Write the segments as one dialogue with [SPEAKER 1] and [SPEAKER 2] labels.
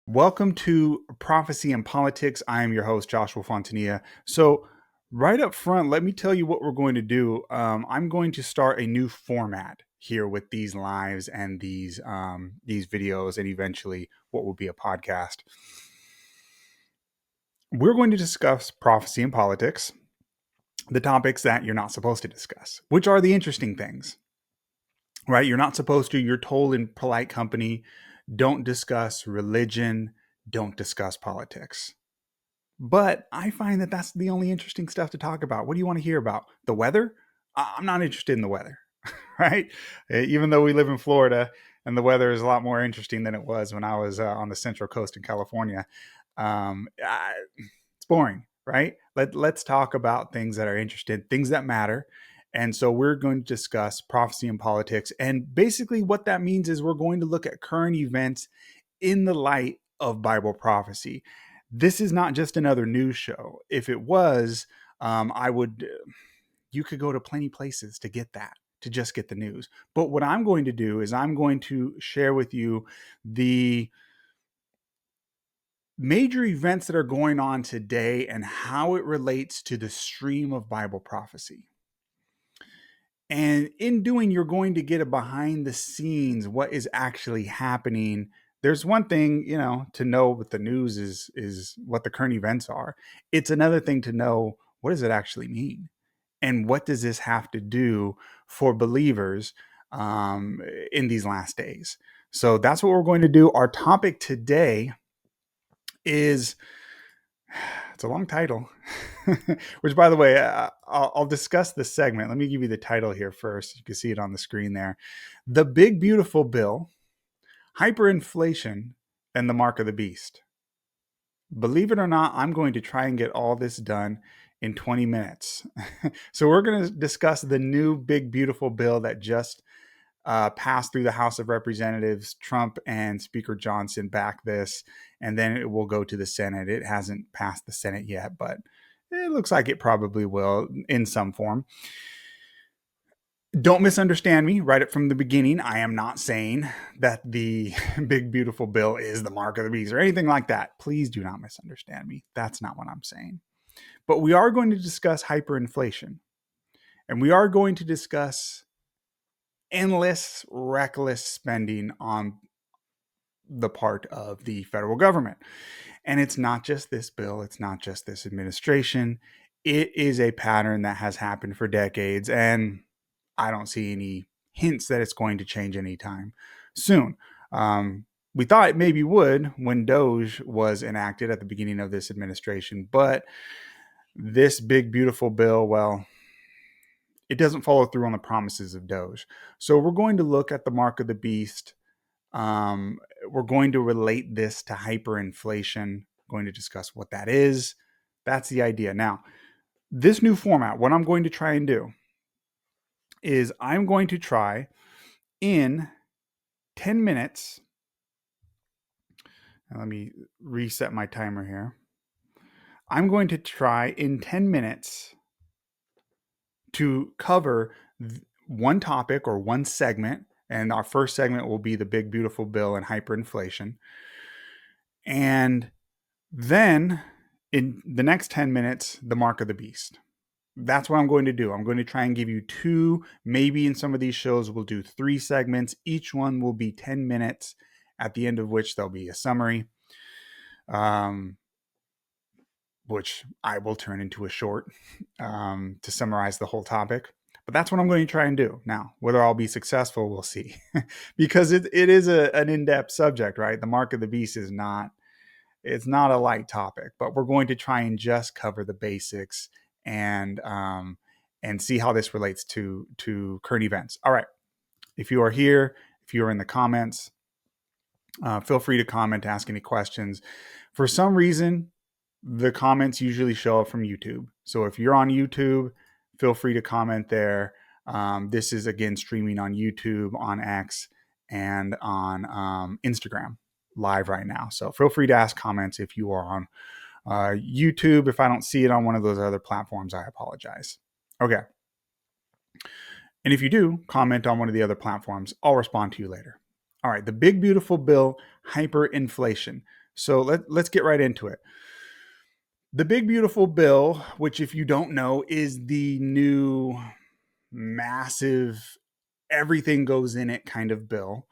[SPEAKER 1] Welcome to Prophecy and Politics. I am your host, Joshua Fontanilla. So, right up front, let me tell you what we're going to do. I'm going to start a new format here with these lives and these videos, and eventually what will be a podcast. We're going to discuss prophecy and politics, the topics that you're not supposed to discuss, which are the interesting things, right? You're not supposed to. You're told in polite company, don't discuss religion, don't discuss politics. But I find that that's the only interesting stuff to talk about. What do you want to hear about? The weather? I'm not interested in the weather, right? Even though we live in Florida and the weather is a lot more interesting than it was when I was on the Central Coast in California. It's boring, right? Let's talk about things that are interesting, things that matter. And so we're going to discuss prophecy and politics. And basically, what that means is we're going to look at current events in the light of Bible prophecy. This is not just another news show. If it was, I would, you could go to plenty places to get that, to just get the news. But what I'm going to do is I'm going to share with you the major events that are going on today and how it relates to the stream of Bible prophecy. And in doing, you're going to get a behind the scenes, what is actually happening. There's one thing, to know what the news is what the current events are. It's another thing to know, what does it actually mean? And what does this have to do for believers in these last days? So that's what we're going to do. Our topic today is, it's a long title, which, by the way, I'll discuss this segment. Let me give you the title here first. You can see it on the screen there. The Big Beautiful Bill, Hyperinflation, and the Mark of the Beast. Believe it or not, I'm going to try and get all this done in 20 minutes. So we're going to discuss the new Big Beautiful Bill that just passed through the House of Representatives. Trump and Speaker Johnson back this, and then it will go to the Senate. It hasn't passed the Senate yet, but it looks like it probably will in some form. Don't misunderstand me right up from the beginning. I am not saying that the Big Beautiful Bill is the mark of the beast or anything like that. Please do not misunderstand me. That's not what I'm saying. But we are going to discuss hyperinflation, and we are going to discuss endless, reckless spending on the part of the federal government. And it's not just this bill, it's not just this administration. It is a pattern that has happened for decades, and I don't see any hints that it's going to change anytime soon. We thought it maybe would when Doge was enacted at the beginning of this administration, but this Big Beautiful Bill, well, it doesn't follow through on the promises of Doge. So we're going to look at the mark of the beast. We're going to relate this to hyperinflation, going to discuss what that is. That's the idea. Now, this new format, what I'm going to try and do is I'm going to try in 10 minutes. Now let me reset my timer here. I'm going to try in 10 minutes to cover one topic or one segment. And our first segment will be the Big Beautiful Bill and hyperinflation. And then in the next 10 minutes, the mark of the beast. That's what I'm going to do. I'm going to try and give you two, maybe in some of these shows, we'll do 3 segments. Each one will be 10 minutes, at the end of which there'll be a summary, which I will turn into a short to summarize the whole topic. But that's what I'm going to try and do. Now, whether I'll be successful, we'll see. Because it is an in-depth subject, right? The mark of the beast is not, it's not a light topic, but we're going to try and just cover the basics and see how this relates to current events. All right. If you are here, if you are in the comments, feel free to comment, ask any questions. For some reason, the comments usually show up from YouTube. So if you're on YouTube, feel free to comment there. This is, again, streaming on YouTube, on X, and on Instagram live right now. So feel free to ask comments if you are on YouTube. If I don't see it on one of those other platforms, I apologize. Okay. And if you do comment on one of the other platforms, I'll respond to you later. All right. The Big Beautiful Bill, hyperinflation. So let's get right into it. The Big Beautiful Bill, which if you don't know, is the new massive everything goes in it kind of bill.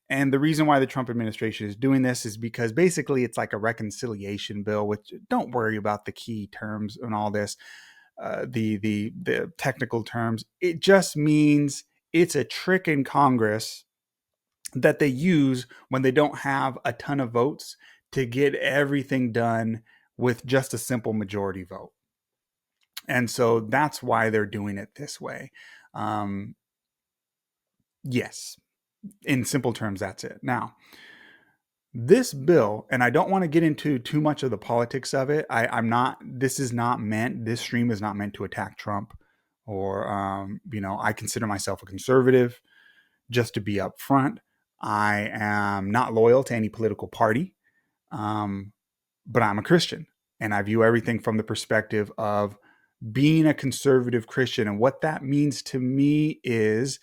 [SPEAKER 1] And the reason why the Trump administration is doing this is because basically it's like a reconciliation bill, which don't worry about the key terms and all this, the technical terms. It just means it's a trick in Congress that they use when they don't have a ton of votes to get everything done with just a simple majority vote. And so that's why they're doing it this way. Yes, in simple terms, that's it. Now, this bill, and I don't want to get into too much of the politics of it. This stream is not meant to attack Trump or, I consider myself a conservative. Just to be upfront, I am not loyal to any political party, but I'm a Christian, and I view everything from the perspective of being a conservative Christian. And what that means to me is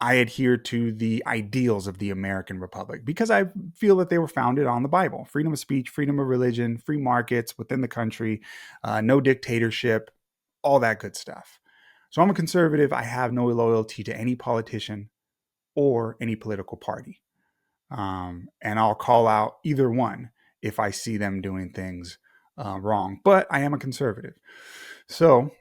[SPEAKER 1] I adhere to the ideals of the American Republic because I feel that they were founded on the Bible: freedom of speech, freedom of religion, free markets within the country, no dictatorship, all that good stuff. So I'm a conservative. I have no loyalty to any politician or any political party. And I'll call out either one if I see them doing things wrong. But I am a conservative. So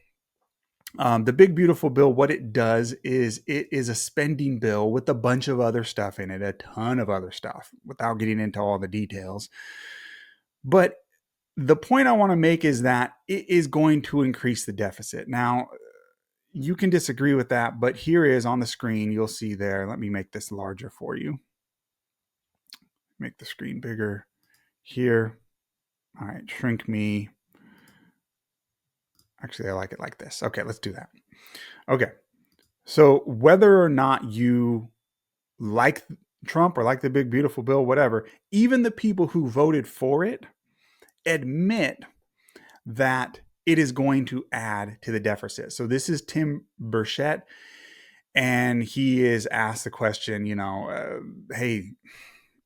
[SPEAKER 1] the Big Beautiful Bill, what it does is it is a spending bill with a bunch of other stuff in it, a ton of other stuff, without getting into all the details. But the point I want to make is that it is going to increase the deficit. Now, you can disagree with that, but here is on the screen, you'll see there. Let me make this larger for you. Make the screen bigger here. All right, shrink me. Actually, I like it like this. Okay, let's do that. Okay, so whether or not you like Trump or like the Big Beautiful Bill, whatever, even the people who voted for it admit that it is going to add to the deficit. So this is Tim Burchett, and he is asked the question, hey,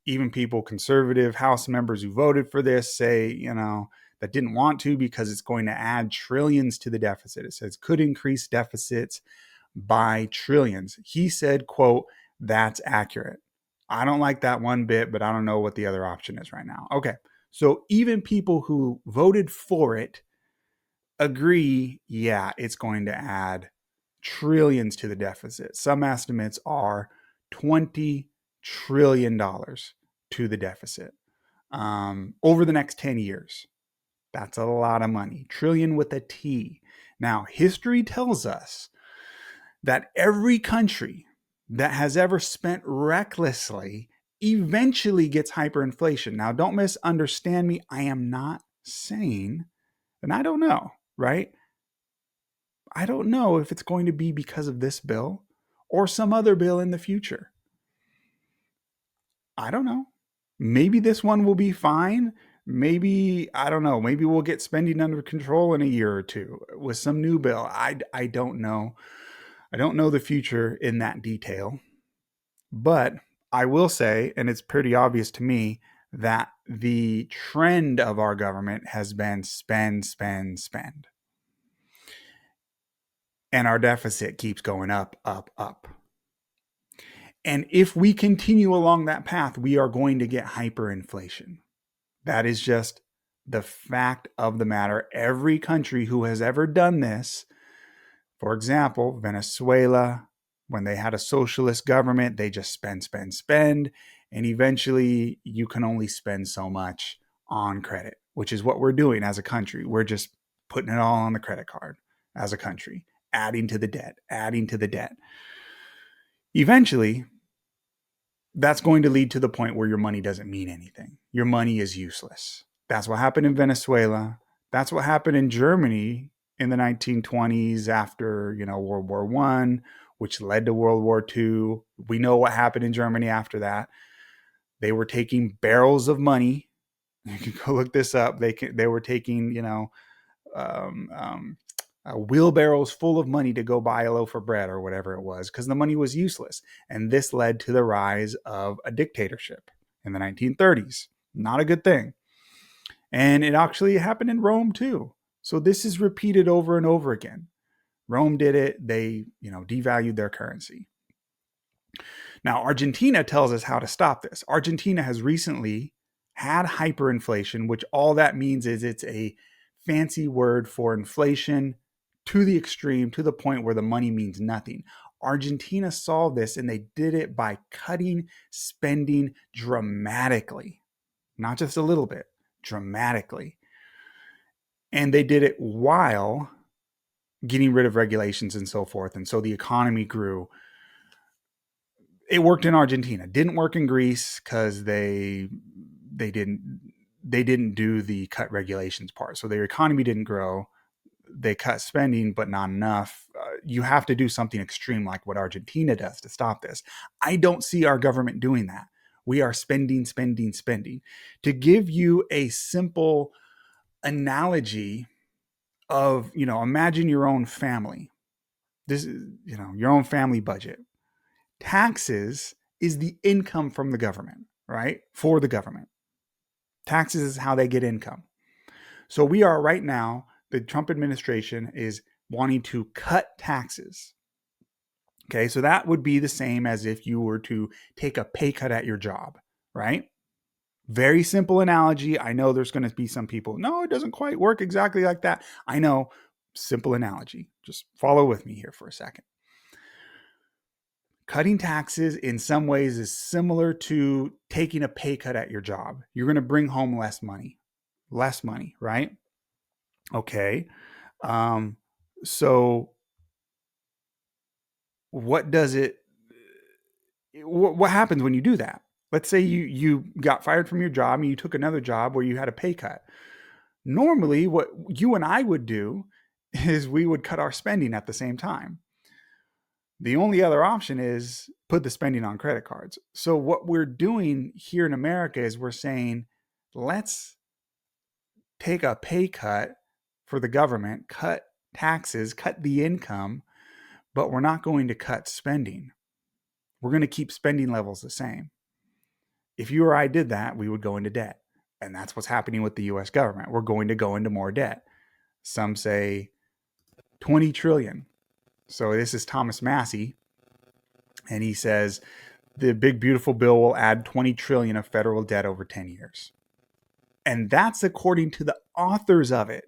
[SPEAKER 1] even people, conservative House members who voted for this say, that didn't want to because it's going to add trillions to the deficit. It says could increase deficits by trillions. He said, quote, "That's accurate." I don't like that one bit, but I don't know what the other option is right now. Okay. So even people who voted for it agree, yeah, it's going to add trillions to the deficit. Some estimates are $20 trillion to the deficit over the next 10 years. That's a lot of money. Trillion with a T. Now, history tells us that every country that has ever spent recklessly eventually gets hyperinflation. Now, don't misunderstand me. I am not saying, and I don't know, right? I don't know if it's going to be because of this bill or some other bill in the future. I don't know. Maybe this one will be fine. Maybe, I don't know, maybe we'll get spending under control in a year or two with some new bill. I don't know. I don't know the future in that detail. But I will say, and it's pretty obvious to me, that the trend of our government has been spend, spend, spend. And our deficit keeps going up, up, up. And if we continue along that path, we are going to get hyperinflation. That is just the fact of the matter. Every country who has ever done this, for example, Venezuela, when they had a socialist government, they just spend, spend, spend. And eventually you can only spend so much on credit, which is what we're doing as a country. We're just putting it all on the credit card as a country, adding to the debt, adding to the debt. Eventually, that's going to lead to the point where your money doesn't mean anything. Your money is useless. That's what happened in Venezuela. That's what happened in Germany in the 1920s after, World War I, which led to World War II. We know what happened in Germany after that. They were taking barrels of money. You can go look this up. They were taking, wheelbarrows full of money to go buy a loaf of bread or whatever it was, because the money was useless. And this led to the rise of a dictatorship in the 1930s. Not a good thing. And it actually happened in Rome too. So this is repeated over and over again. Rome did it. They, devalued their currency. Now, Argentina tells us how to stop this. Argentina has recently had hyperinflation, which all that means is it's a fancy word for inflation to the extreme, to the point where the money means nothing. Argentina solved this, and they did it by cutting spending dramatically, not just a little bit, dramatically. And they did it while getting rid of regulations and so forth. And so the economy grew. It worked in Argentina. Didn't work in Greece because they didn't do the cut regulations part. So their economy didn't grow. They cut spending, but not enough. You have to do something extreme like what Argentina does to stop this. I don't see our government doing that. We are spending, spending, spending. To give you a simple analogy of, imagine your own family. This is, your own family budget. Taxes is the income from the government, right? For the government. Taxes is how they get income. So we are right now, the Trump administration is wanting to cut taxes. Okay, so that would be the same as if you were to take a pay cut at your job, right? Very simple analogy. I know there's going to be some people, no, it doesn't quite work exactly like that. I know, simple analogy. Just follow with me here for a second. Cutting taxes in some ways is similar to taking a pay cut at your job. You're going to bring home less money, right? Okay. So what does it, what happens when you do that? Let's say you got fired from your job and you took another job where you had a pay cut. Normally, what you and I would do is we would cut our spending at the same time. The only other option is put the spending on credit cards. So what we're doing here in America is we're saying, let's take a pay cut for the government, cut taxes, cut the income, but we're not going to cut spending. We're going to keep spending levels the same. If you or I did that, we would go into debt. And that's what's happening with the US government. We're going to go into more debt. Some say 20 trillion. So this is Thomas Massey, and he says the big beautiful bill will add 20 trillion of federal debt over 10 years. And that's according to the authors of it.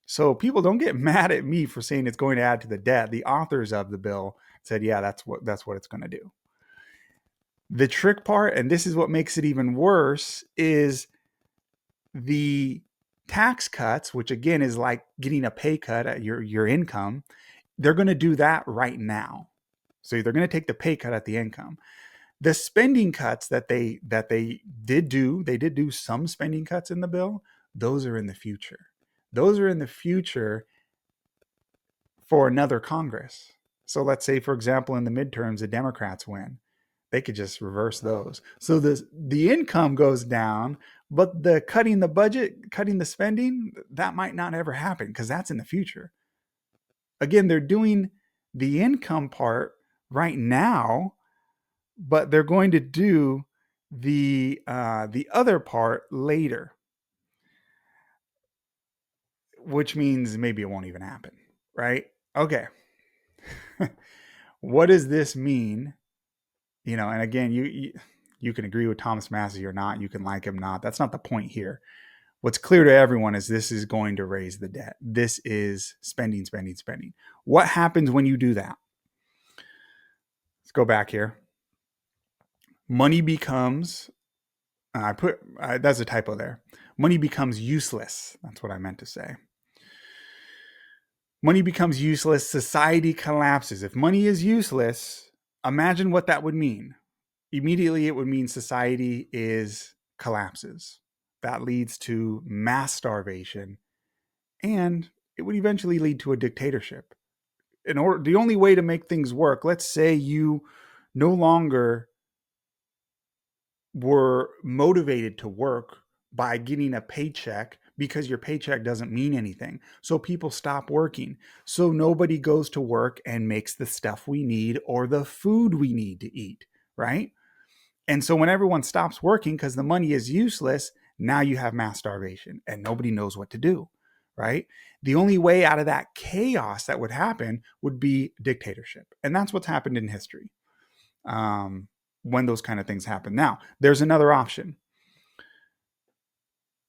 [SPEAKER 1] So people don't get mad at me for saying it's going to add to the debt. The authors of the bill said, yeah, that's what it's going to do. The trick part, and this is what makes it even worse, is the tax cuts, which again is like getting a pay cut at your income. They're going to do that right now. So they're going to take the pay cut at the income. The spending cuts that they did do some spending cuts in the bill. Those are in the future. Those are in the future for another Congress. So let's say, for example, in the midterms, the Democrats win. They could just reverse those. So the income goes down, but the cutting the budget, cutting the spending, that might not ever happen because that's in the future. Again, they're doing the income part right now, but they're going to do the other part later, which means maybe it won't even happen, right? Okay. What does this mean? And again, you can agree with Thomas Massey or not. You can like him, not. That's not the point here. What's clear to everyone is this is going to raise the debt. This is spending, spending, spending. What happens when you do that? Let's go back here. Money becomes, that's a typo there. Money becomes useless. That's what I meant to say. Money becomes useless. Society collapses. If money is useless, imagine what that would mean. Immediately, it would mean society collapses. That leads to mass starvation, and it would eventually lead to a dictatorship. The only way to make things work, let's say you no longer were motivated to work by getting a paycheck because your paycheck doesn't mean anything. So people stop working. So nobody goes to work and makes the stuff we need or the food we need to eat, right? And so when everyone stops working because the money is useless, now you have mass starvation and nobody knows what to do, right? The only way out of that chaos that would happen would be dictatorship. And that's what's happened in history when those kind of things happen. Now, there's another option.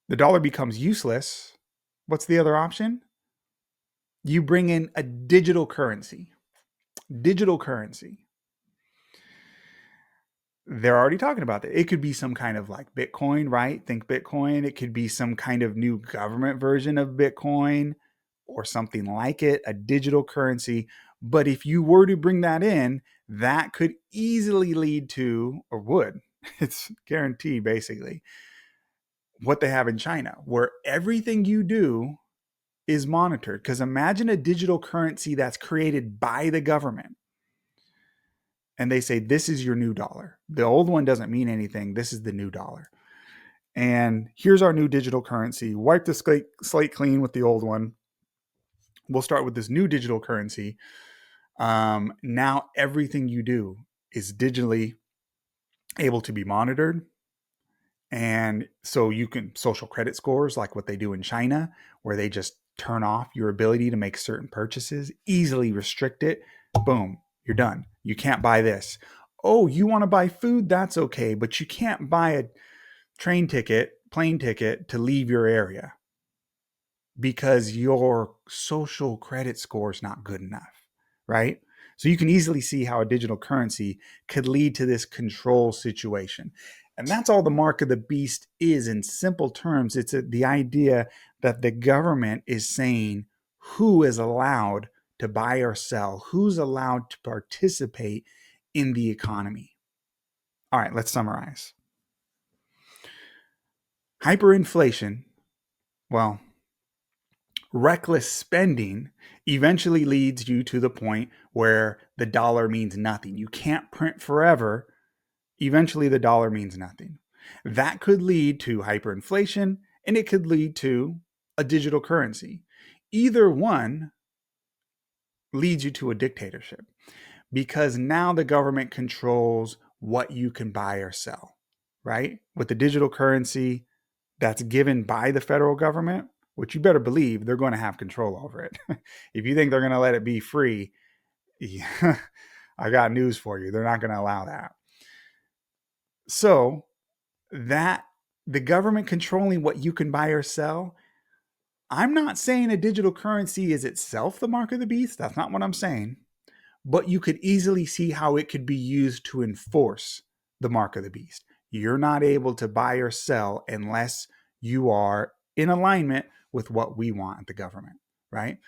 [SPEAKER 1] The dollar becomes useless. What's the other option? You bring in a digital currency. Digital currency. They're already talking about that. It could be some kind of like Bitcoin, right? Think Bitcoin. It could be some kind of new government version of Bitcoin or something like it, a digital currency. But if you were to bring that in, that could easily lead to, or would, it's guaranteed basically, what they have in China, where everything you do is monitored. Because imagine a digital currency that's created by the government. And they say, this is your new dollar. The old one doesn't mean anything. This is the new dollar. And here's our new digital currency. Wipe the slate clean with the old one. We'll start with this new digital currency. Now everything you do is digitally able to be monitored. And so you can social credit scores like what they do in China, where they just turn off your ability to make certain purchases, easily restrict it. Boom, you're done. You can't buy this. Oh, you want to buy food? That's okay, but you can't buy a plane ticket to leave your area because your social credit score is not good enough, right? So you can easily see how a digital currency could lead to this control situation. And that's all the mark of the beast is in simple terms. It's the idea that the government is saying who is allowed to buy or sell, who's allowed to participate in the economy. All right, let's summarize. Hyperinflation, well, reckless spending eventually leads you to the point where the dollar means nothing. You can't print forever. Eventually, the dollar means nothing. That could lead to hyperinflation and it could lead to a digital currency. Either one leads you to a dictatorship because now the government controls what you can buy or sell, right? With the digital currency that's given by the federal government, which you better believe they're going to have control over it. If you think they're going to let it be free, yeah, I got news for you. They're not going to allow that. So that the government controlling what you can buy or sell, I'm not saying a digital currency is itself the mark of the beast. That's not what I'm saying. But you could easily see how it could be used to enforce the mark of the beast. You're not able to buy or sell unless you are in alignment with what we want at the government, right?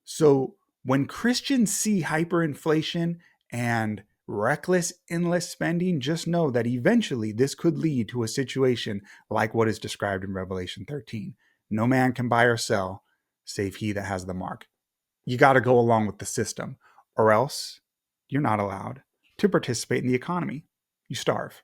[SPEAKER 1] So when Christians see hyperinflation and reckless, endless spending, just know that eventually this could lead to a situation like what is described in Revelation 13. No man can buy or sell save he that has the mark. You got to go along with the system, or else you're not allowed to participate in the economy. You starve.